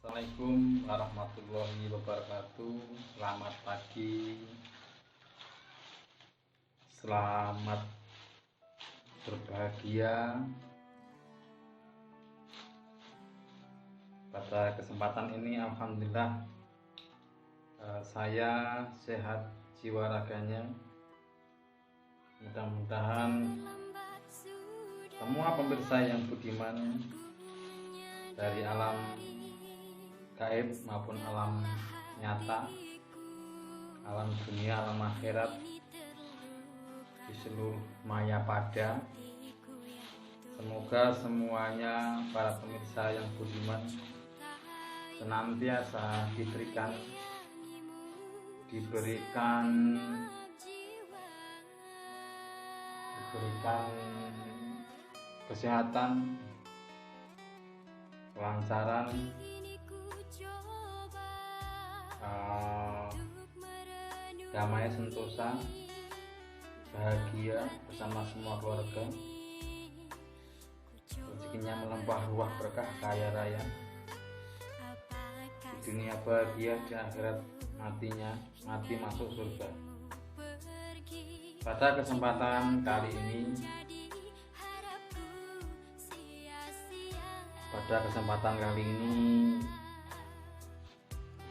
Assalamualaikum warahmatullahi wabarakatuh. Selamat pagi, selamat berbahagia. Pada kesempatan ini alhamdulillah saya sehat jiwa raganya. Mudah-mudahan semua pemirsa yang budiman dari alam gaib maupun alam nyata, alam dunia, alam akhirat, di seluruh maya pada, semoga semuanya para pemirsa yang budiman senantiasa diberikan kesehatan, kelancaran, damai sentosa, bahagia bersama semua keluarga, rezekinya melimpah ruah berkah kaya raya, di dunia bahagia, di akhirat mati masuk surga. Pada kesempatan kali ini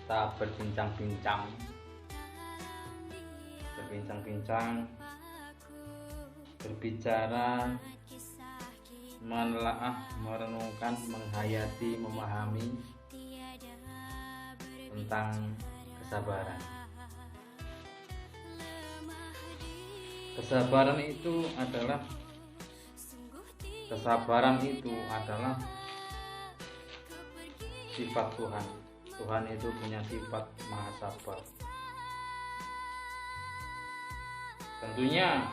kita berbincang-bincang, berbicara, menelaah, merenungkan, menghayati, memahami tentang kesabaran. Kesabaran itu adalah sifat Tuhan. Tuhan itu punya sifat maha sabar. Tentunya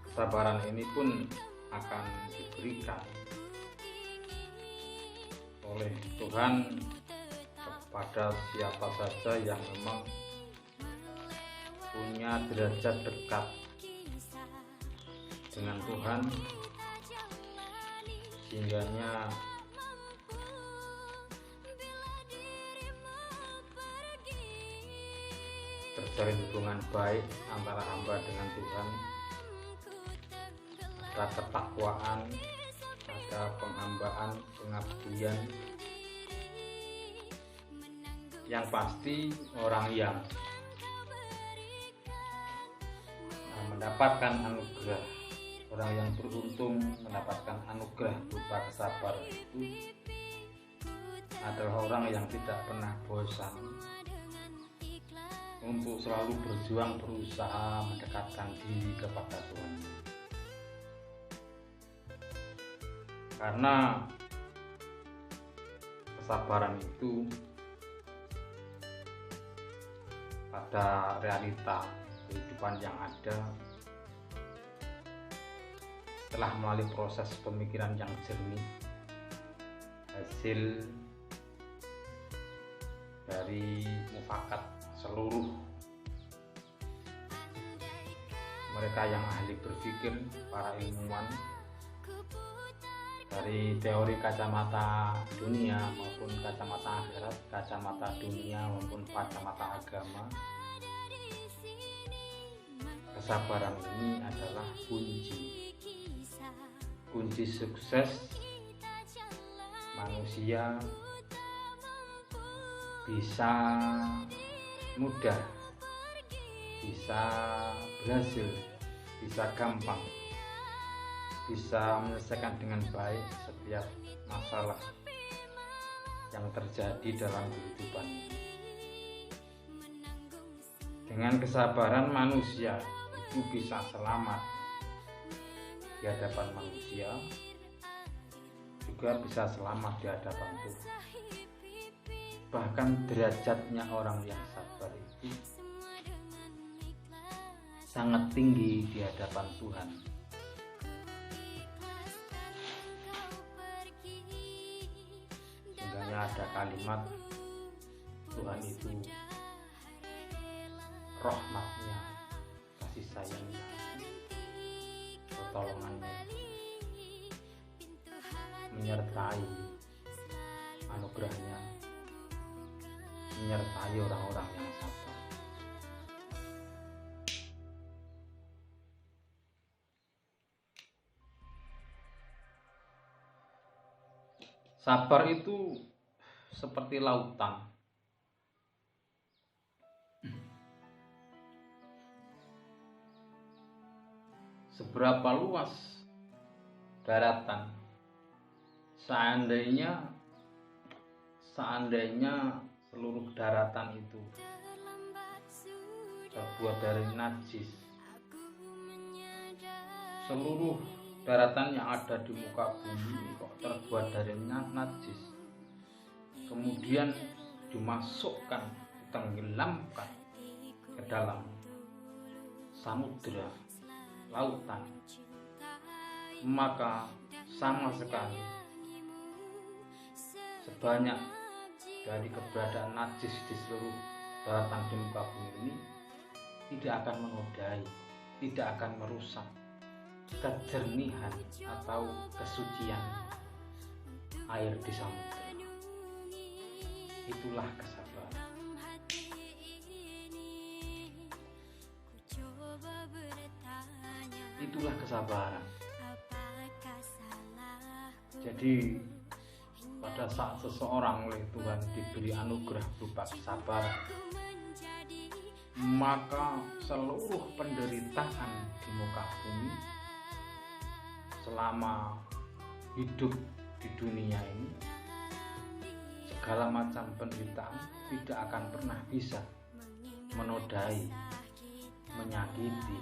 kesabaran ini pun akan diberikan oleh Tuhan kepada siapa saja yang memang punya derajat dekat dengan Tuhan, sehingganya terjalin hubungan baik antara hamba dengan Tuhan, ada ketakwaan, ada penghambaan, pengabdian. Yang pasti orang yang mendapatkan anugerah, orang yang beruntung mendapatkan anugerah berupa kesabaran itu adalah orang yang tidak pernah bosan untuk selalu berjuang, berusaha mendekatkan diri kepada Tuhan. Karena kesabaran itu pada realita kehidupan yang ada telah melalui proses pemikiran yang jernih, hasil dari mufakat seluruh mereka yang ahli berpikir, para ilmuwan, dari teori kacamata dunia maupun kacamata akhirat, kacamata dunia maupun kacamata agama. Kesabaran ini adalah kunci sukses manusia bisa mudah, bisa berhasil, bisa gampang, bisa menyelesaikan dengan baik setiap masalah yang terjadi dalam kehidupan. Dengan kesabaran manusia itu bisa selamat di hadapan manusia, juga bisa selamat di hadapan Tuhan. Bahkan derajatnya orang yang sabar itu sangat tinggi di hadapan Tuhan. Sehingga ada kalimat Tuhan itu rahmatnya, kasih sayangnya pertolongannya menyertai anugerahnya, menyertai orang-orang yang sabar. Sabar itu seperti lautan. Seberapa luas daratan, seandainya seluruh daratan itu terbuat dari najis, seluruh daratan yang ada di muka bumi kok terbuat dari najis, kemudian dimasukkan, ditenggelamkan ke dalam samudra, lautan, maka sama sekali sebanyak dari keberadaan najis di seluruh daratan di muka bumi ini tidak akan menodai, tidak akan merusak kejernihan atau kesucian air di samudra. Itulah kesabaran. Itulah kesabaran. Jadi pada saat seseorang oleh Tuhan diberi anugerah berupa kesabaran, maka seluruh penderitaan di muka bumi selama hidup di dunia ini, segala macam penderitaan tidak akan pernah bisa menodai, menyakiti,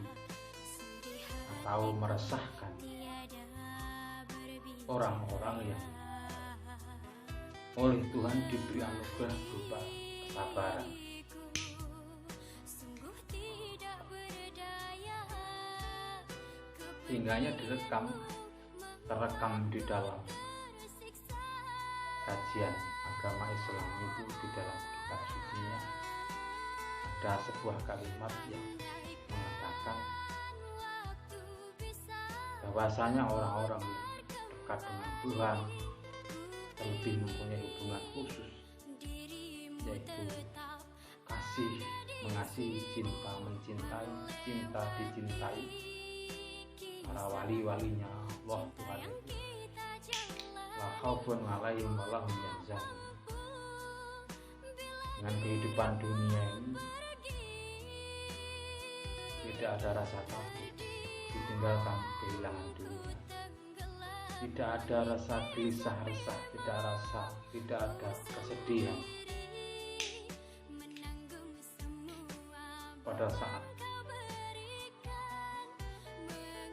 atau meresahkan orang-orang yang oleh Tuhan diberi anugerah berupa kesabaran. Sehingganya terekam di dalam kajian agama Islam itu, di dalam kitab sucinya ada sebuah kalimat yang mengatakan bahwasanya orang-orang yang dekat dengan Tuhan terlebih mempunyai hubungan khusus, yaitu kasih, mengasihi, cinta, mencintai, cinta, dicintai, para wali-walinya Allah Tuhan itu la khaufun 'alaihim wa lahum yahzanun. Dengan kehidupan dunia ini tidak ada rasa takut ditinggalkan kehilangan dunia, tidak ada rasa gelisah resah, tidak ada kesedihan pada saat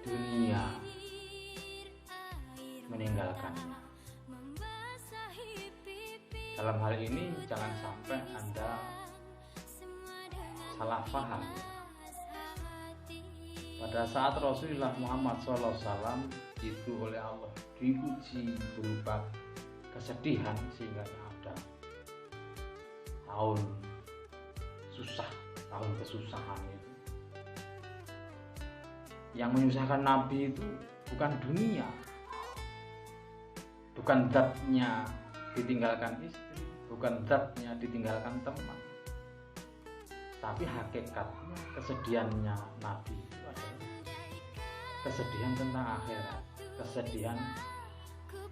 dunia meninggalkannya. Dalam hal ini jangan sampai Anda salah paham. Pada saat Rasulullah Muhammad SAW itu oleh Allah diuji berupa kesedihan, sehingga ada tahun susah, tahun kesusahan itu. Yang menyusahkan Nabi itu bukan dunia, bukan zatnya ditinggalkan istri, bukan zatnya ditinggalkan teman, tapi hakikatnya kesedihannya Nabi itu adalah kesedihan tentang akhirat, kesedihan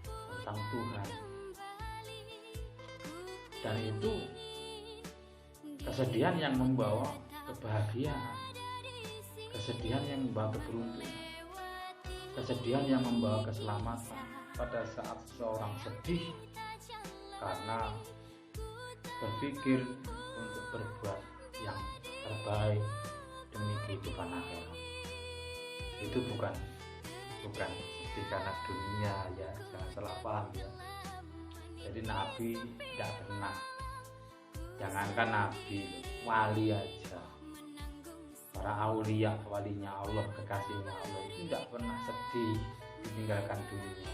tentang Tuhan. Dan itu kesedihan yang membawa kebahagiaan, kesedihan yang membawa keberuntungan, kesedihan yang membawa keselamatan. Pada saat seseorang sedih karena berpikir untuk berbuat yang terbaik demi kehidupan akhirat, itu bukan sedih karena dunia, ya, jangan salah paham ya. Jadi Nabi tidak pernah, jangankan Nabi, wali aja, para aulia, walinya Allah, kekasihnya Allah itu tidak pernah sedih ditinggalkan dunia.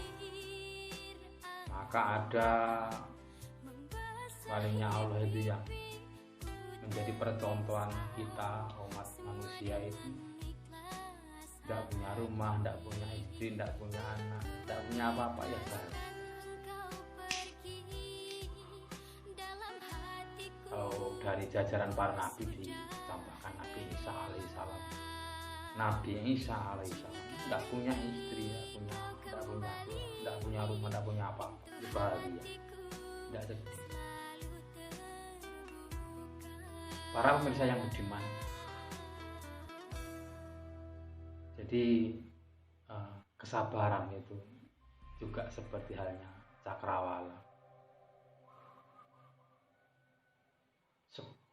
Maka ada walinya Allah itu yang menjadi percontohan kita umat manusia itu, tidak punya rumah, tidak punya istri, tidak punya anak, tidak punya apa-apa, ya bahagia. Kalau dari jajaran para nabi ditambahkan Nabi Isa alaihissalam, Nabi Isa alaihissalam tidak punya istri, tidak punya rumah, tidak punya apa-apa, bahagia, tidak sedih. Para pemirsa yang budiman, jadi kesabaran itu juga seperti halnya cakrawala.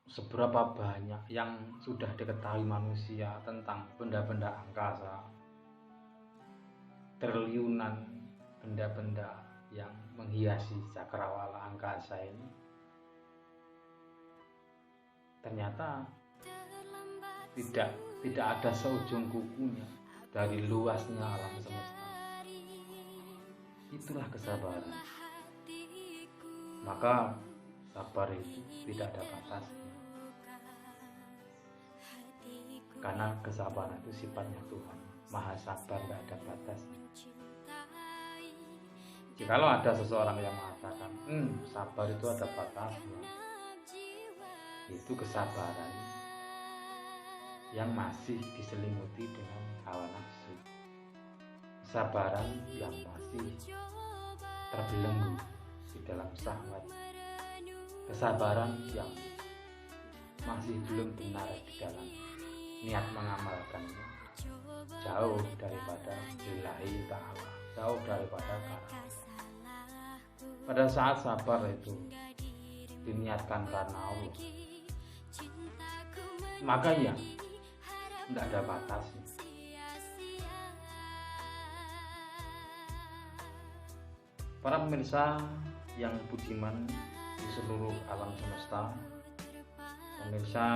Seberapa banyak yang sudah diketahui manusia tentang benda-benda angkasa, triliunan benda-benda yang menghiasi cakrawala angkasa ini, ternyata tidak ada seujung kukunya dari luasnya alam semesta. Itulah kesabaran. Maka sabar itu tidak ada batasnya, karena kesabaran itu sifatnya Tuhan, Maha Sabar, tidak ada batasnya. Jikalau ada seseorang yang mengatakan sabar itu ada batasnya, itu kesabaran yang masih diselimuti dengan hawa nafsu, kesabaran yang masih terbelenggu di dalam syahwat, kesabaran yang masih belum benar di dalam niat mengamalkannya, jauh daripada lillahi ta'ala, jauh daripada karena. Pada saat sabar itu diniatkan karena Allah, maka ya tidak ada batasnya. Para pemirsa yang budiman di seluruh alam semesta, pemirsa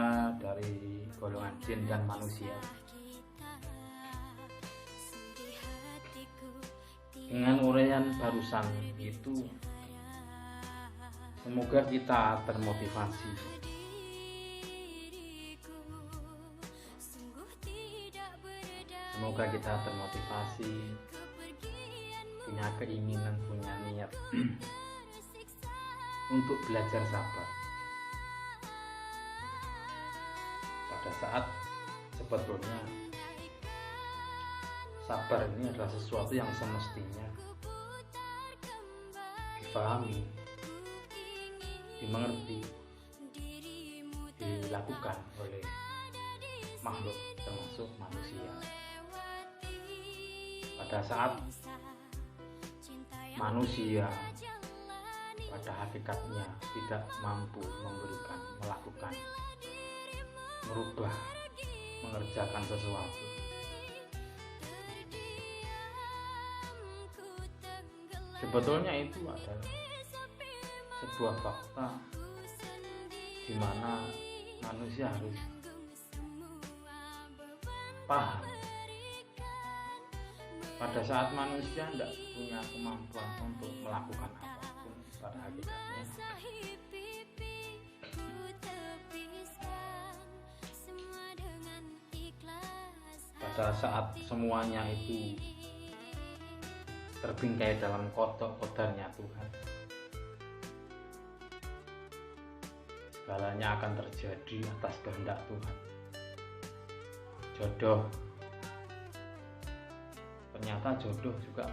dari golongan jin dan manusia, dengan uraian barusan itu, semoga kita termotivasi, semoga kita termotivasi, punya keinginan, punya niat untuk belajar sabar. Pada saat sebetulnya sabar ini adalah sesuatu yang semestinya difahami, dimengerti, dilakukan oleh makhluk termasuk manusia. Pada saat manusia pada hakikatnya tidak mampu melakukan, merubah, mengerjakan sesuatu, sebetulnya itu adalah sebuah fakta di mana manusia harus paham. Pada saat manusia tidak punya kemampuan untuk melakukan apapun, pada hakikatnya pada saat semuanya itu terbingkai dalam kodok-kodarnya Tuhan, segalanya akan terjadi atas kehendak Tuhan. Jodoh, ternyata jodoh juga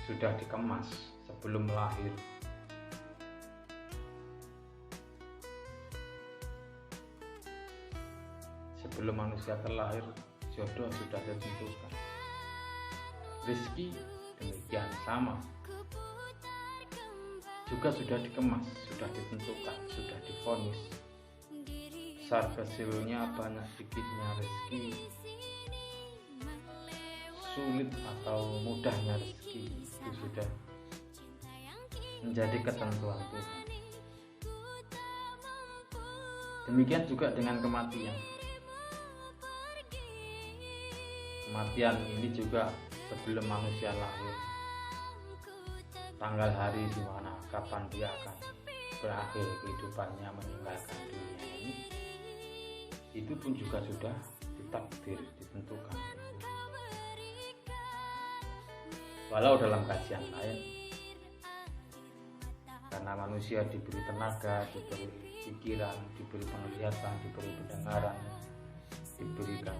sudah dikemas sebelum lahir. Sebelum manusia terlahir, jodoh sudah ditentukan. Rezeki demikian sama, juga sudah dikemas, sudah ditentukan, sudah divonis. Besar kecilnya, banyak sedikitnya rezeki, sulit atau mudahnya rezeki, itu sudah menjadi ketentuan Tuhan. Demikian juga dengan kematian. Kematian ini juga sebelum manusia lahir, tanggal hari di mana kapan dia akan berakhir kehidupannya meninggalkan dunia ini, itu pun juga sudah ditakdir, tentukan. Walau dalam kajian lain, karena manusia diberi tenaga, diberi pikiran, diberi penglihatan, diberi pendengaran, diberikan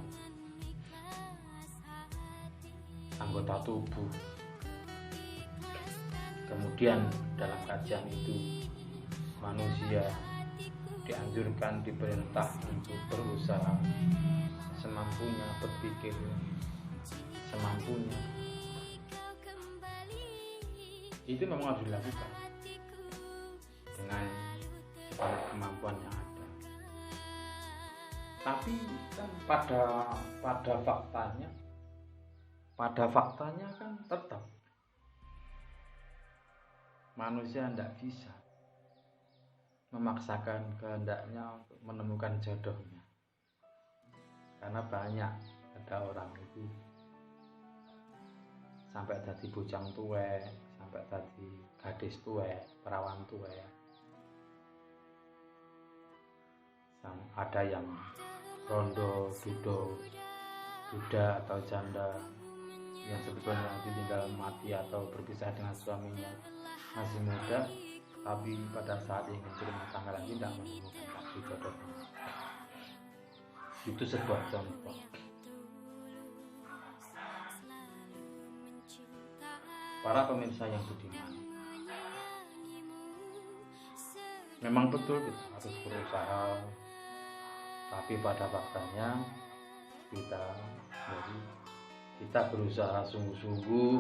anggota tubuh. Kemudian dalam kajian itu manusia dianjurkan, diperintah untuk berusaha semampunya, berpikir semampunya. Itu memang harus dilakukan dengan segala kemampuan yang ada. Tapi kan pada faktanya kan tetap manusia tidak bisa memaksakan kehendaknya untuk menemukan jodohnya, karena banyak ada orang itu sampai jadi bujang tuwek, sampai jadi gadis tuwek, perawan tuwek, ada yang rondo, duda atau janda yang sebetulnya ditinggal mati atau berpisah dengan suaminya masih muda, tapi pada saat ingin berumah tangga lagi tidak menemukan kasih jodohnya. Itu sebuah contoh. Para pemirsa yang budiman, memang betul kita harus berusaha, tapi pada faktanya kita berusaha sungguh-sungguh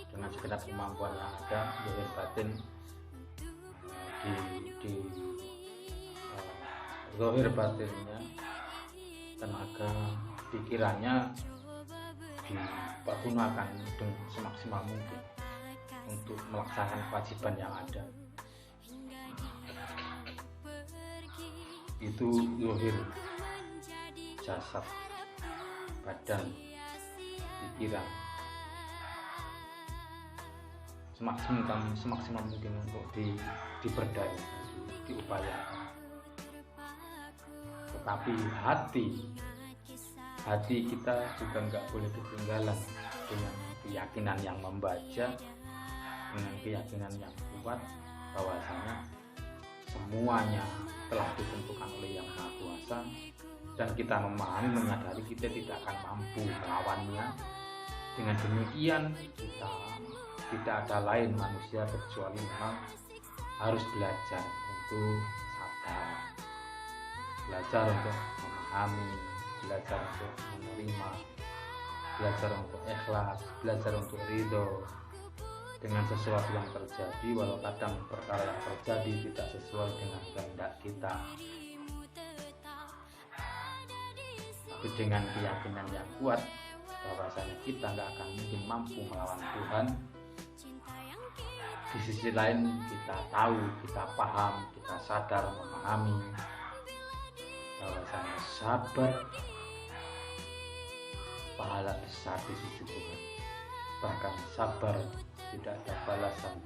dengan segenap kemampuan yang ada, zahir batin, di zahir batinnya, tenaga pikirannya dipergunakan dengan semaksimal mungkin untuk melaksanakan kewajiban yang ada. Itu zahir, jasad, badan, pikiran, semaksimal mungkin untuk diberdaya, diupayakan. Tetapi hati kita juga nggak boleh ketinggalan dengan keyakinan yang membaca, dengan keyakinan yang kuat bahwasanya semuanya telah ditentukan oleh Yang Maha Kuasa, dan kita memahami, menyadari kita tidak akan mampu melawannya. Dengan demikian kita tidak ada lain manusia kecuali memang harus belajar untuk sabar, belajar untuk memahami, belajar untuk menerima, belajar untuk ikhlas, belajar untuk ridho dengan sesuatu yang terjadi, walau kadang perkara yang terjadi tidak sesuai dengan kehendak kita. Tapi dengan keyakinan yang kuat bahwasanya kita nggak akan mungkin mampu melawan Tuhan. Di sisi lain kita tahu, kita paham, kita sadar, memahami bahwasanya sabar pahala besar di sisi Tuhan. Bahkan sabar tidak ada balasan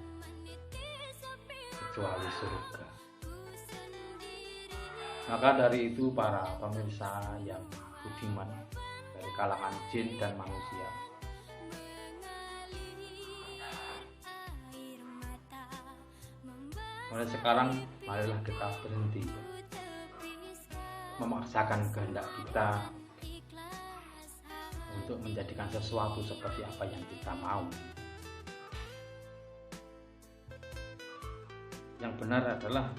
kecuali surga. Maka dari itu para pemirsa yang budiman dari kalangan jin dan manusia, mulai sekarang marilah kita berhenti memaksakan kehendak kita untuk menjadikan sesuatu seperti apa yang kita mau. Yang benar adalah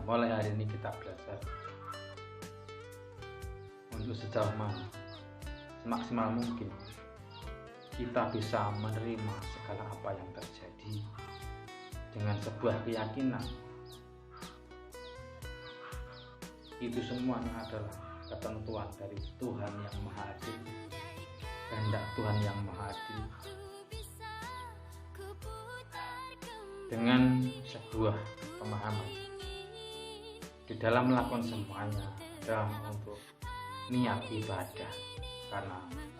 mulai hari ini kita belajar untuk sejauh mana, semaksimal mungkin kita bisa menerima segala apa yang terjadi dengan sebuah keyakinan. Itu semuanya adalah ketentuan dari Tuhan yang Maha Adil, kehendak Tuhan yang Maha Adil. Dengan sebuah pemahaman di dalam melakukan semuanya adalah untuk niat ibadah karena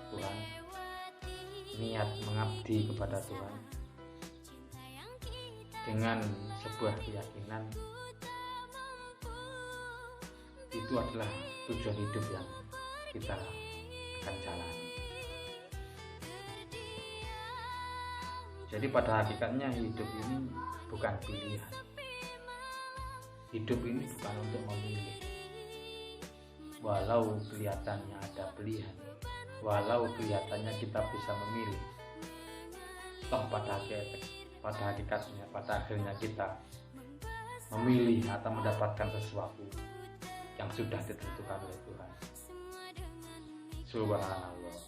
Tuhan, niat mengabdi kepada Tuhan dengan sebuah keyakinan. Itu adalah tujuan hidup yang kita akan jalani. Jadi pada hakikatnya hidup ini bukan pilihan. Hidup ini bukan untuk memilih. Walau kelihatannya ada pilihan, walau kelihatannya kita bisa memilih, toh pada hakikatnya, pada akhirnya kita memilih atau mendapatkan sesuatu yang sudah ditentukan oleh Tuhan. Subhanallah.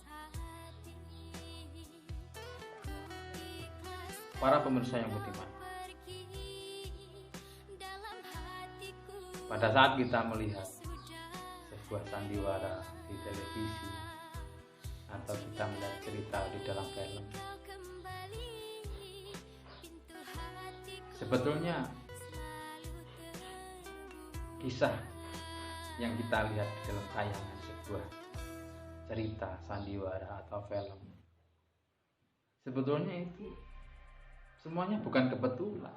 Para pemirsa yang budiman, pada saat kita melihat sebuah sandiwara di televisi atau kita melihat cerita di dalam film, sebetulnya kisah yang kita lihat di dalam tayangan sebuah cerita sandiwara atau film, sebetulnya itu semuanya bukan kebetulan.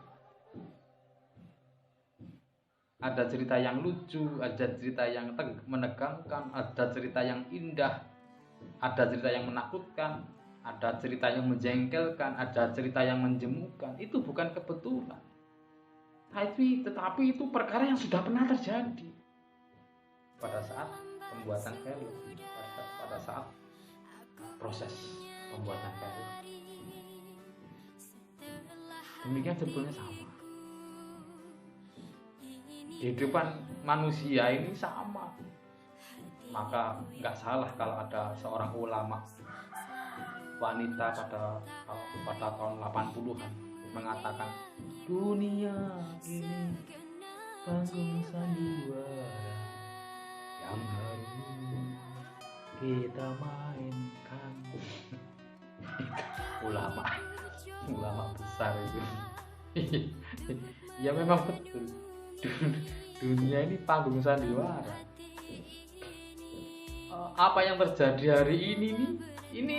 Ada cerita yang lucu, ada cerita yang menegangkan, ada cerita yang indah, ada cerita yang menakutkan, ada cerita yang menjengkelkan, ada cerita yang menjemukan. Itu bukan kebetulan. Tetapi itu perkara yang sudah pernah terjadi pada saat pembuatan film, pada saat proses pembuatan film. Demikian sebetulnya sama. Kehidupan manusia ini sama. Maka nggak salah kalau ada seorang ulama wanita pada tahun 80-an mengatakan, dunia ini panggung sandiwara yang harus kita mainkan. ulama besar itu. Ya memang betul, dunia ini panggung sandiwara. Apa yang terjadi hari ini nih, ini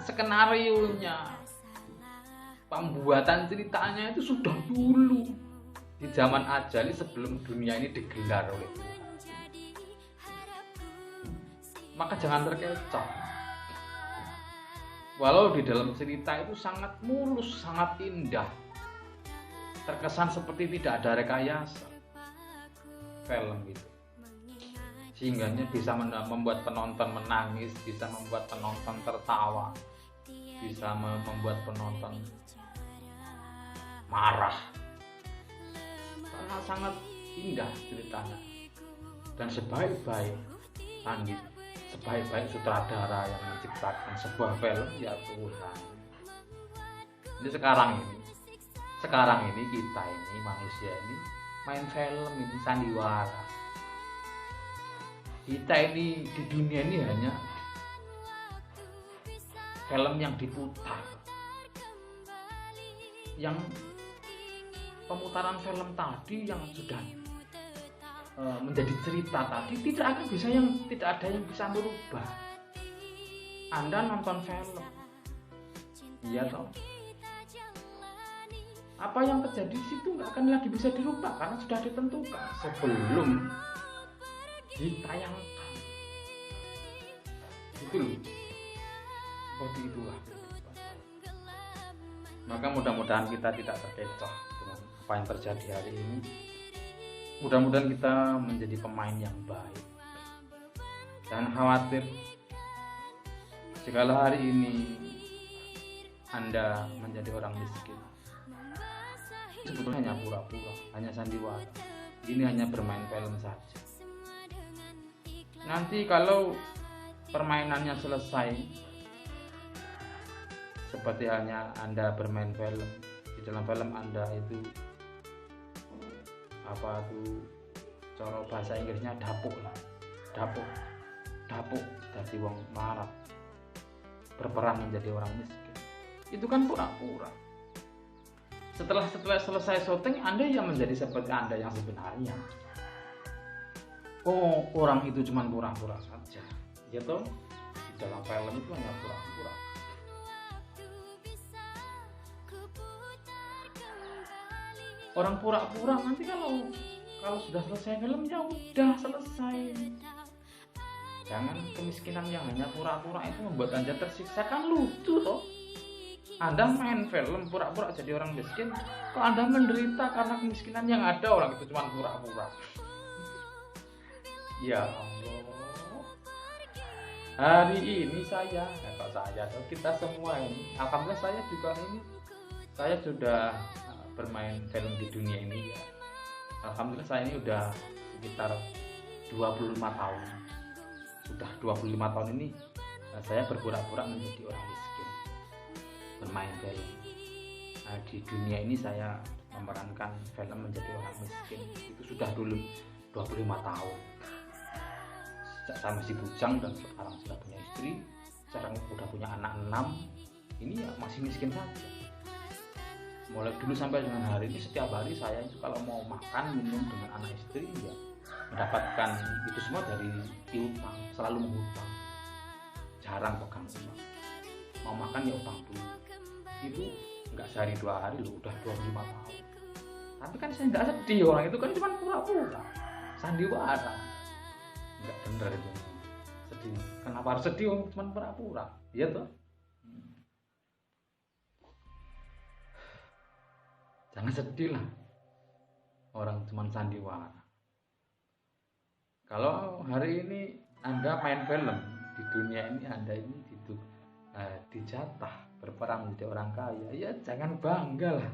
skenarionya, pembuatan ceritanya itu sudah dulu di zaman ajali sebelum dunia ini digelar oleh Tuhan. Maka jangan terkecoh. Walau di dalam cerita itu sangat mulus, sangat indah, terkesan seperti tidak ada rekayasa film itu, sehingga bisa membuat penonton menangis, bisa membuat penonton tertawa, bisa membuat penonton marah, karena sangat indah ceritanya. Dan sebaik-baik Anggit, sebaik-baik sutradara yang menciptakan sebuah film, ya Tuhan. Ini sekarang ini kita ini manusia ini main film ini sandiwara. Kita ini di dunia ini hanya film yang diputar, yang pemutaran film tadi yang sudah menjadi cerita tadi tidak ada yang bisa merubah. Anda nonton film, iya toh, apa yang terjadi di situ nggak akan lagi bisa dirubah karena sudah ditentukan sebelum ditayangkan. Itu loh, seperti itulah. Maka mudah-mudahan kita tidak terkecoh dengan apa yang terjadi hari ini. Mudah-mudahan kita menjadi pemain yang baik. Jangan khawatir jikalau hari ini Anda menjadi orang miskin. Sebetulnya hanya pura-pura, hanya sandiwara. Ini hanya bermain film saja. Nanti kalau permainannya selesai, seperti halnya Anda bermain film, di dalam film Anda itu apa tuh, cara bahasa Inggrisnya dapuk dari wong melarat berperan menjadi orang miskin. Itu kan pura-pura. Setelah selesai syuting, Anda yang menjadi seperti Anda yang sebenarnya. Oh, orang itu cuma pura-pura saja, gitu. Di dalam film itu hanya pura-pura. Orang pura-pura nanti kalau sudah selesai film, ya udah selesai. Jangan kemiskinan yang hanya pura-pura itu membuat Anda tersiksa, kan lucu toh. Anda main film pura-pura jadi orang miskin, kok Anda menderita karena kemiskinan yang ada orang itu cuma pura-pura. Ya Allah. Hari ini kita semua ini, alhamdulillah saya juga ini, saya sudah bermain film di dunia ini ya. Alhamdulillah saya ini udah sekitar 25 tahun. Sudah 25 tahun ini saya berpura-pura menjadi orang miskin, bermain film. Nah, di dunia ini saya memerankan film menjadi orang miskin itu sudah dulu 25 tahun. Sejak saya masih bujang dan sekarang sudah punya istri, sekarang sudah punya anak 6, ini ya masih miskin saja. Mulai dulu sampai dengan hari ini, setiap hari saya itu kalau mau makan minum dengan anak istri ya mendapatkan itu semua dari piutang, selalu mengutang, jarang pegang uang. Mau makan ya utang dulu, itu nggak sehari 2 hari loh, udah 25 tahun. Tapi kan saya nggak sedih, orang itu kan cuma pura-pura, sandiwara, nggak bener itu sedih. Kenapa harus sedih, orang cuma pura-pura, iya toh. Jangan sedih lah, orang cuma sandiwara. Kalau hari ini Anda main film di dunia ini, Anda ini dijatah berperan menjadi orang kaya, ya jangan bangga lah,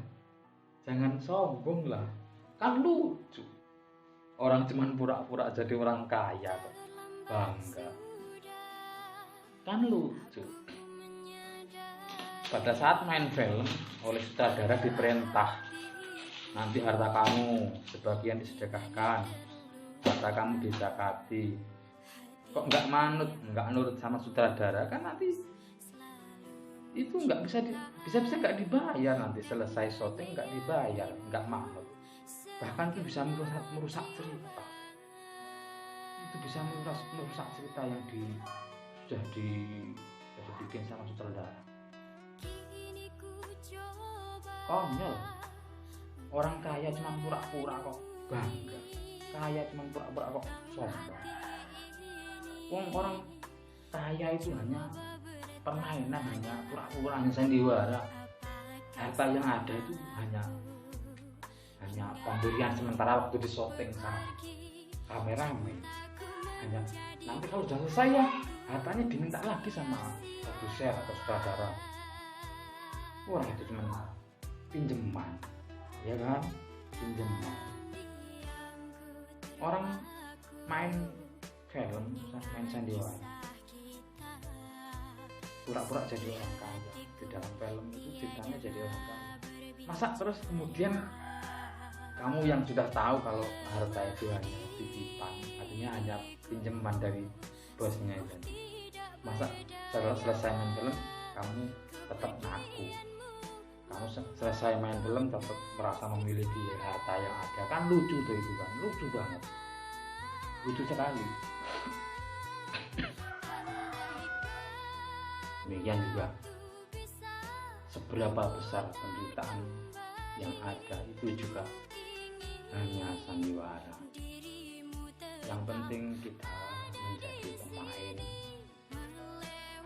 jangan sombong lah, kan lucu. Orang cuma pura-pura jadi orang kaya kok bangga, kan lucu. Pada saat main film oleh sutradara diperintah, nanti harta kamu sebagian disedekahkan, harta kamu dizakati. Kok nggak nurut sama sutradara, kan nanti itu nggak bisa nggak dibayar, nanti selesai syuting nggak dibayar, nggak manut. Bahkan itu bisa merusak cerita. Itu bisa merusak cerita yang sudah dibikin sama sutradara. Konyol. Orang kaya cuma pura-pura kok bangga, kaya cuma pura-pura kok sombong. Orang kaya itu hanya permainan, hanya pura-pura, hanya sandiwara. Harta yang ada itu hanya pemberian sementara waktu di syuting sama kameramen. Hanya nanti kalau sudah selesai ya hartanya diminta lagi sama produser atau sutradara. Orang itu cuma pinjaman, ya kan, pinjaman. Orang main film, main sandiwara, pura-pura jadi orang kaya. Di dalam film itu ceritanya jadi orang kaya. Masa terus kemudian kamu yang sudah tahu kalau harta itu hanya titipan, artinya hanya pinjaman dari bosnya itu, masa selesai main film kamu tetap ngaku, kamu selesai main film tetap merasa memiliki harta yang ada? Kan lucu tuh itu, kan lucu banget, lucu sekali. Demikian juga seberapa besar penderitaan yang ada itu juga hanya sandiwara. Yang penting kita menjadi pemain,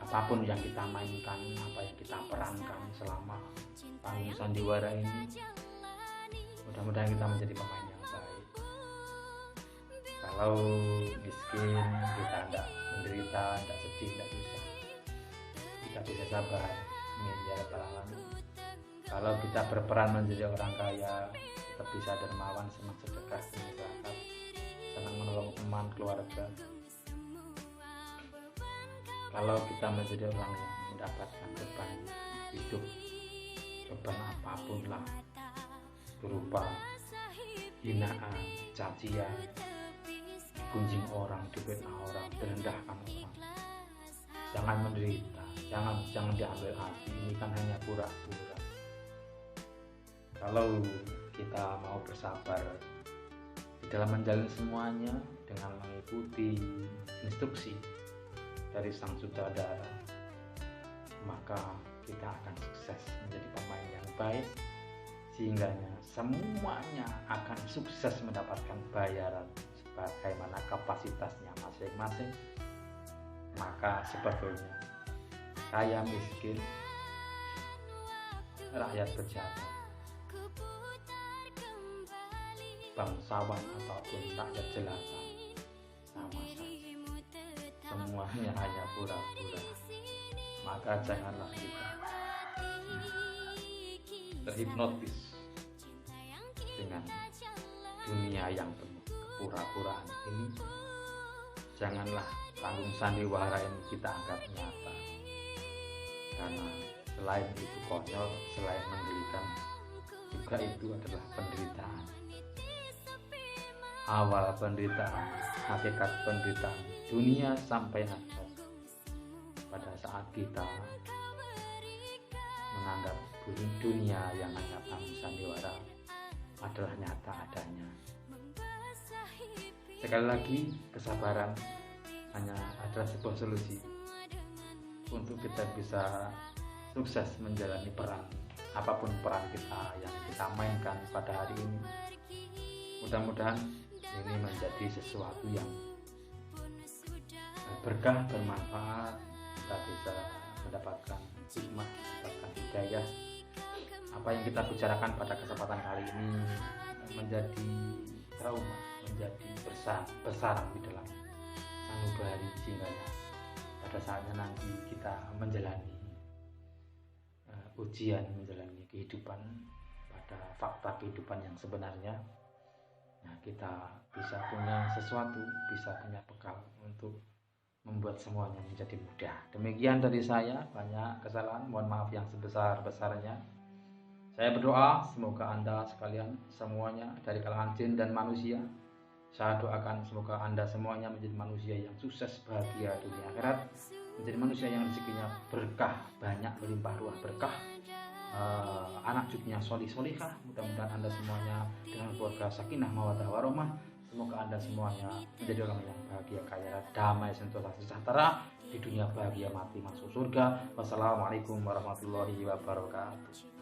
apapun yang kita mainkan, apa yang kita perankan selama panggung sandiwara ini, mudah-mudahan kita menjadi pemain yang baik. Kalau miskin kita tidak menderita, tidak sedih, tidak susah, kita bisa sabar. Amin ya rabbal alamin. Kalau kita berperan menjadi orang kaya, tetap bisa dermawan, senang sedekah di masyarakat, senang menolong teman, keluarga. Kalau kita menjadi orang yang mendapatkan beban hidup, beban apapun lah, berupa hinaan, cacian, gunjing orang, difitnah orang, direndahkan orang, jangan menderita, jangan diambil hati. Ini kan hanya pura-pura. Kalau kita mau bersabar di dalam menjalani semuanya dengan mengikuti instruksi dari sang sutradara, maka kita akan sukses menjadi pemain yang baik, sehingga semuanya akan sukses mendapatkan bayaran sebagaimana kapasitasnya masing-masing, maka sebetulnya kaya miskin, rakyat pejabat, bangsawan ataupun rakyat jelata sama saja, semuanya hanya pura-pura. Maka janganlah kita terhipnotis dengan dunia yang penuh kepura-puraan ini. Janganlah panggung sandiwara ini kita anggap nyata, karena selain itu konyol, selain menggelikan, juga itu adalah penderitaan. Awal penderitaan, hakikat penderitaan dunia sampai akhirat. Pada saat kita menganggap dunia yang hanya panggung sandiwara adalah nyata adanya. Sekali lagi, kesabaran hanya adalah sebuah solusi untuk kita bisa sukses menjalani peran, apapun peran kita yang kita mainkan pada hari ini. Mudah-mudahan ini menjadi sesuatu yang berkah, bermanfaat. Kita bisa mendapatkan hikmah, mendapatkan hidayah. Apa yang kita bicarakan pada kesempatan kali ini menjadi trauma, menjadi bersarang di dalam sanubari, sehingga pada saatnya nanti kita menjalani ujian, menjalani kehidupan pada fakta kehidupan yang sebenarnya, kita bisa punya sesuatu, bisa punya bekal untuk membuat semuanya menjadi mudah. Demikian dari saya, banyak kesalahan, mohon maaf yang sebesar-besarnya. Saya berdoa semoga Anda sekalian semuanya dari kalangan jin dan manusia, saya doakan semoga Anda semuanya menjadi manusia yang sukses, bahagia dunia akhirat, menjadi manusia yang rezekinya berkah, banyak berlimpah ruah berkah, anak cucunya solih-solihah. Mudah-mudahan Anda semuanya dengan keluarga sakinah mawaddah warahmah. Semoga Anda semuanya menjadi orang yang bahagia, kaya, damai, sentosa, sejahtera di dunia, bahagia mati masuk surga. Wassalamualaikum warahmatullahi wabarakatuh.